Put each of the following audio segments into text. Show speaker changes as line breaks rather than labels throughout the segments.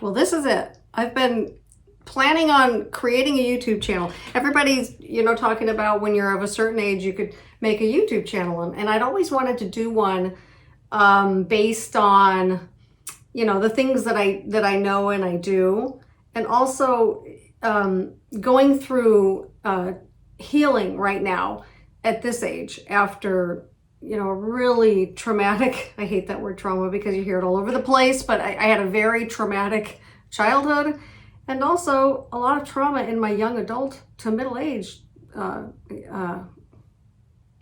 Well, this is it. I've been planning on creating a YouTube channel. Everybody's, talking about when you're of a certain age, you could make a YouTube channel. And I'd always wanted to do one based on, the things that I know and I do. And also going through healing right now at this age after, a really traumatic, I hate that word trauma because you hear it all over the place, but I had a very traumatic childhood and also a lot of trauma in my young adult to middle age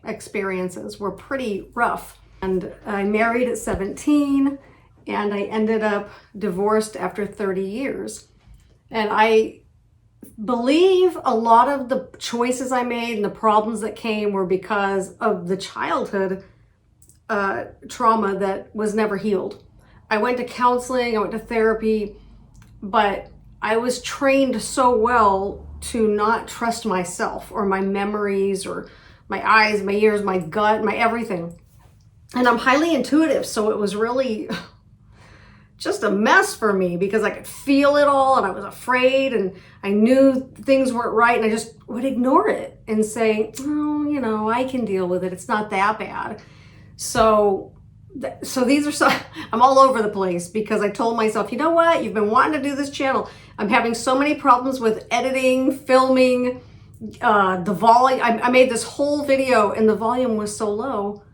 experiences were pretty rough. And I married at 17 and I ended up divorced after 30 years. And I believe a lot of the choices I made and the problems that came were because of the childhood trauma that was never healed. I went to counseling, I went to therapy, but I was trained so well to not trust myself or my memories or my eyes, my ears, my gut, my everything. And I'm highly intuitive, so it was really just a mess for me because I could feel it all and I was afraid and I knew things weren't right and I just would ignore it and say, oh, I can deal with it. It's not that bad. So these are I'm all over the place because I told myself, you know what? You've been wanting to do this channel. I'm having so many problems with editing, filming, the volume. I made this whole video and the volume was so low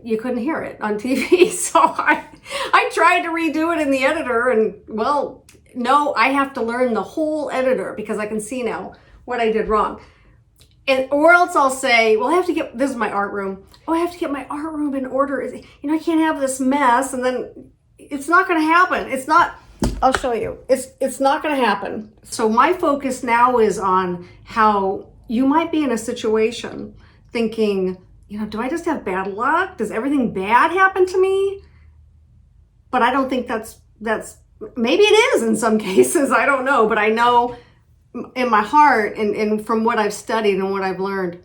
you couldn't hear it on TV. So I tried to redo it in the editor and no, I have to learn the whole editor because I can see now what I did wrong. Or else I'll say, well, this is my art room. Oh, I have to get my art room in order. I can't have this mess. And then it's not going to happen. I'll show you. It's not going to happen. So my focus now is on how you might be in a situation thinking, do I just have bad luck? Does everything bad happen to me? But I don't think that's maybe it is in some cases. I don't know. But I know in my heart and from what I've studied and what I've learned,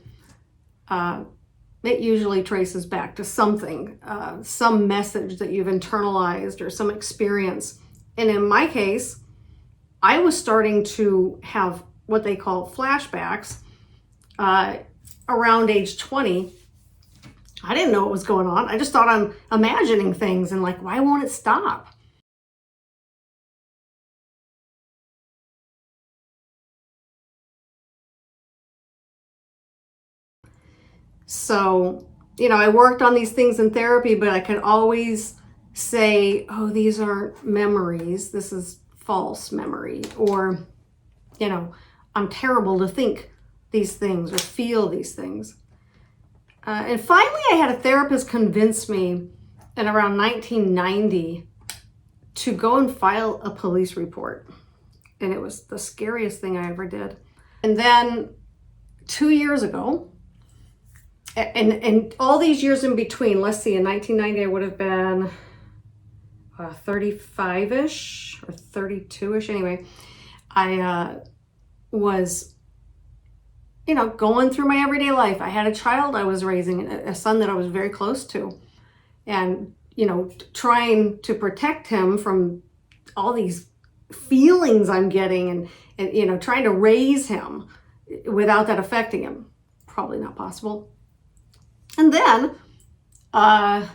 it usually traces back to something, some message that you've internalized or some experience. And in my case, I was starting to have what they call flashbacks around age 20. I didn't know what was going on. I just thought I'm imagining things and why won't it stop? So, I worked on these things in therapy, but I could always say, oh, these aren't memories. This is false memory. Or, I'm terrible to think these things or feel these things. And finally, I had a therapist convince me in around 1990 to go and file a police report. And it was the scariest thing I ever did. And then 2 years ago, and all these years in between, let's see, in 1990, I would have been 35-ish or 32-ish. Anyway, I was going through my everyday life. I had a child I was raising, a son that I was very close to. And, trying to protect him from all these feelings I'm getting and trying to raise him without that affecting him. Probably not possible. And then I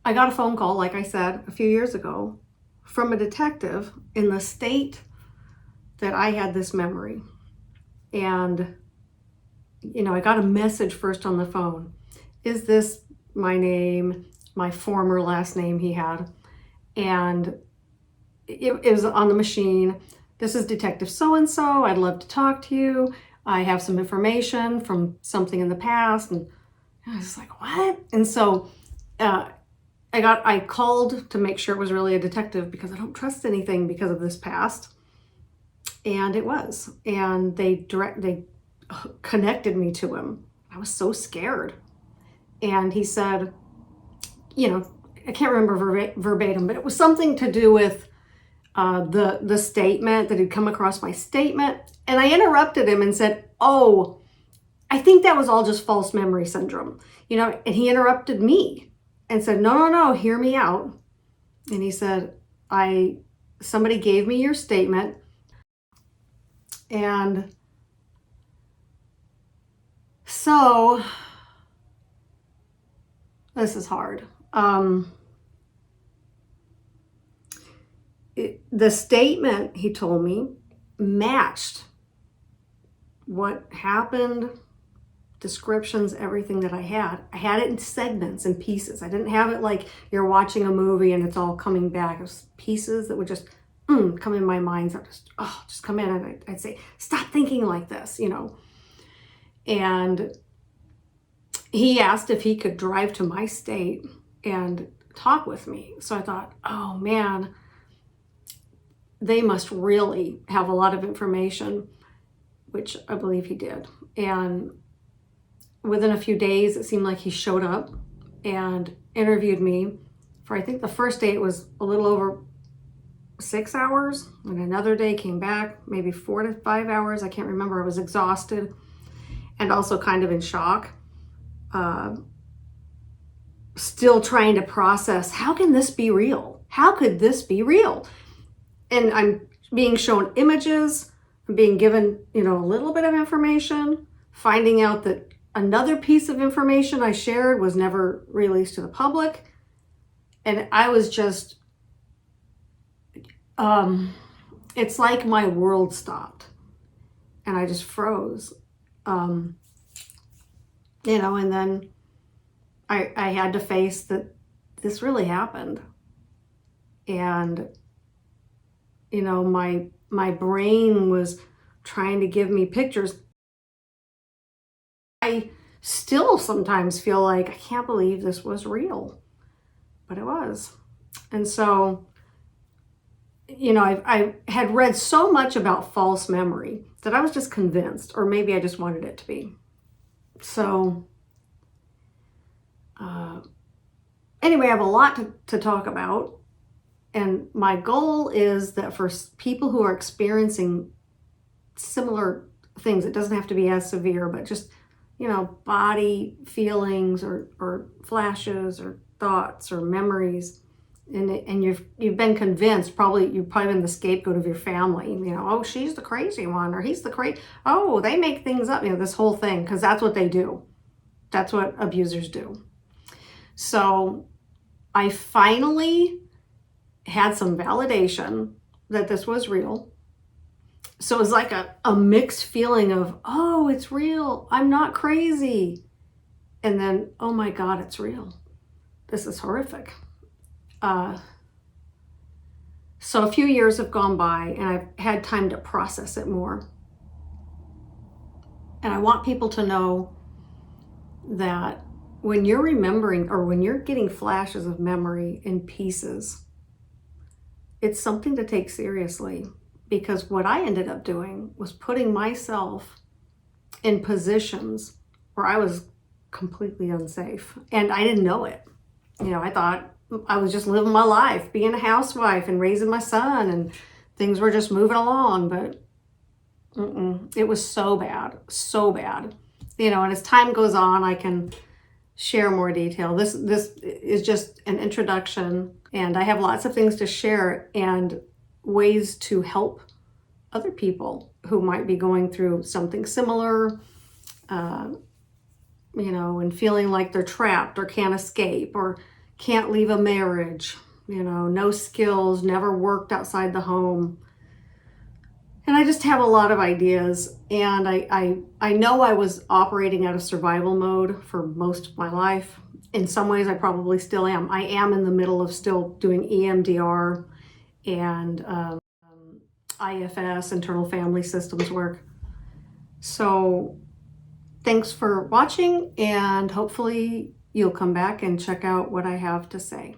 got a phone call, like I said, a few years ago from a detective in the state that I had this memory. And, I got a message first on the phone. Is this my name, my former last name he had? And it was on the machine. This is Detective so-and-so. I'd love to talk to you. I have some information from something in the past. And I was like, what? And so I called to make sure it was really a detective because I don't trust anything because of this past. And it was. And they connected me to him. I was so scared. And he said, I can't remember verbatim, but it was something to do with the statement that had come across my statement. And I interrupted him and said, oh, I think that was all just false memory syndrome. And he interrupted me and said, no, hear me out. And he said, somebody gave me your statement, and so this is hard. The statement he told me matched what happened, descriptions, everything that I had. I had it in segments and pieces. I didn't have it like you're watching a movie and it's all coming back. It was pieces that would just come in my mind. So just come in, and I'd say, stop thinking like this, And he asked if he could drive to my state and talk with me. So I thought, oh man, they must really have a lot of information, which I believe he did. And within a few days, it seemed like he showed up and interviewed me for, I think the first day it was a little over 6 hours, and another day came back, maybe 4 to 5 hours. I can't remember. I was exhausted and also kind of in shock. Still trying to process, how can this be real? How could this be real? And I'm being shown images, I'm being given, a little bit of information, finding out that another piece of information I shared was never released to the public. And I was just, it's like my world stopped and I just froze. And then I had to face that this really happened. And, my brain was trying to give me pictures. I still sometimes feel like I can't believe this was real, but it was. And so, I had read so much about false memory that I was just convinced, or maybe I just wanted it to be. So, anyway, I have a lot to talk about. And my goal is that for people who are experiencing similar things, it doesn't have to be as severe, but just, body feelings or flashes or thoughts or memories. And you've been convinced, you've probably been the scapegoat of your family, oh, she's the crazy one, or he's the crazy, oh, they make things up, this whole thing, because that's what they do. That's what abusers do. So I finally had some validation that this was real. So it was like a mixed feeling of, oh, it's real, I'm not crazy. And then, oh my God, it's real. This is horrific. So a few years have gone by and I've had time to process it more. And I want people to know that when you're remembering, or when you're getting flashes of memory in pieces, it's something to take seriously, because what I ended up doing was putting myself in positions where I was completely unsafe, and I didn't know it. I thought I was just living my life, being a housewife and raising my son, and things were just moving along, but it was so bad, so bad. And as time goes on, I can share more detail. This is just an introduction, and I have lots of things to share and ways to help other people who might be going through something similar, and feeling like they're trapped or can't escape or can't leave a marriage, no skills, never worked outside the home. And I just have a lot of ideas, and I know I was operating out of survival mode for most of my life. In some ways, I probably still am. I am in the middle of still doing EMDR and IFS, internal family systems work. So thanks for watching, and hopefully you'll come back and check out what I have to say.